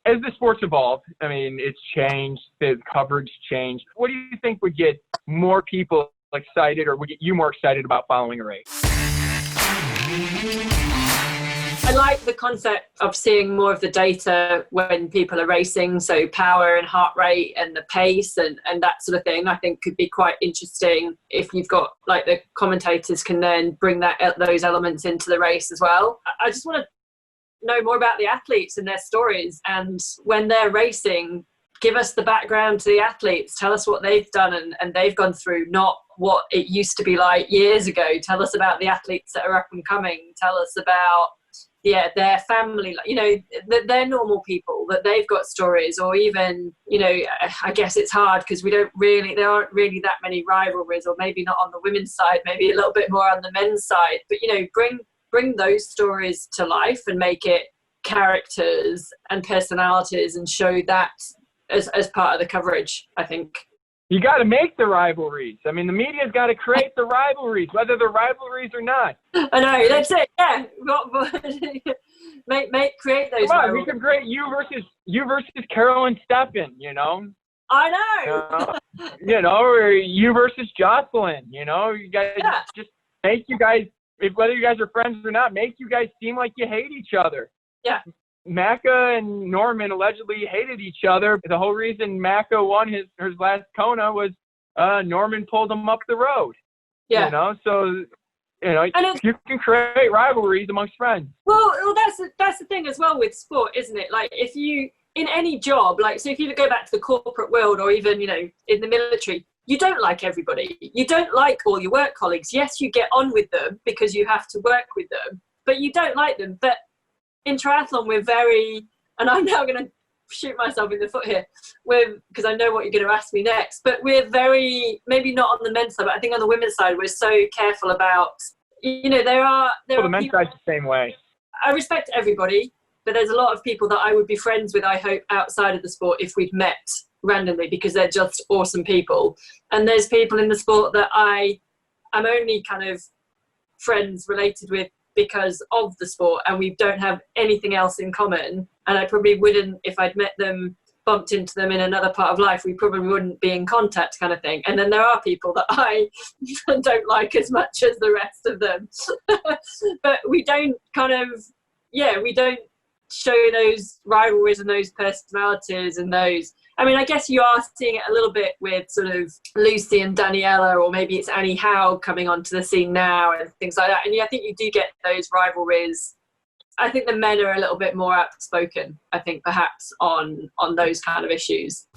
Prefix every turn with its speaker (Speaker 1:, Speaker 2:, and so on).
Speaker 1: as the sport's evolved, I mean, it's changed, the coverage changed. What do you think would get more people excited, or would get you more excited about following a race?
Speaker 2: I like the concept of seeing more of the data when people are racing, so power and heart rate and the pace and that sort of thing. I think could be quite interesting if you've got, like, the commentators can then bring those elements into the race as well. I just want to know more about the athletes and their stories, and when they're racing, give us the background to the athletes. Tell us what they've done and they've gone through, not what it used to be like years ago. Tell us about the athletes that are up and coming. Tell us about their family, they're normal people, that they've got stories. Or even, I guess it's hard because there aren't really that many rivalries, or maybe not on the women's side, maybe a little bit more on the men's side, but bring those stories to life and make it characters and personalities and show that as part of the coverage, I think.
Speaker 1: You got to make the rivalries. I mean, the media's got to create the rivalries, whether they're rivalries or not.
Speaker 2: I know, that's it. Yeah, create those.
Speaker 1: Come on, we can create you versus Carol and Stefan.
Speaker 2: I know.
Speaker 1: Or you versus Jocelyn. You guys just make you guys, whether you guys are friends or not, make you guys seem like you hate each other.
Speaker 2: Yeah.
Speaker 1: Macca and Norman allegedly hated each other. The whole reason Macca won his last Kona was Norman pulled him up the road.
Speaker 2: Yeah.
Speaker 1: So you can create rivalries amongst friends.
Speaker 2: Well, that's the thing as well with sport, isn't it? Like, if you, in any job, like, so if you go back to the corporate world, or even in the military, you don't like everybody. You don't like all your work colleagues. Yes, you get on with them because you have to work with them, but you don't like them. But in triathlon, we're very, and I'm now going to shoot myself in the foot here, because I know what you're going to ask me next, but we're very, maybe not on the men's side, but I think on the women's side, we're so careful about, there are
Speaker 1: the men's side's the same way.
Speaker 2: I respect everybody, but there's a lot of people that I would be friends with, I hope, outside of the sport if we'd met randomly, because they're just awesome people. And there's people in the sport that I'm only kind of friends related with because of the sport, and we don't have anything else in common. And I probably wouldn't, if I'd met them, bumped into them in another part of life, we probably wouldn't be in contact, kind of thing. And then there are people that I don't like as much as the rest of them. But we don't we don't show those rivalries and those personalities and those, I mean, I guess you are seeing it a little bit with sort of Lucy and Daniela, or maybe it's Annie Howe coming onto the scene now and things like that. And I think you do get those rivalries. I think the men are a little bit more outspoken, I think, perhaps on those kind of issues.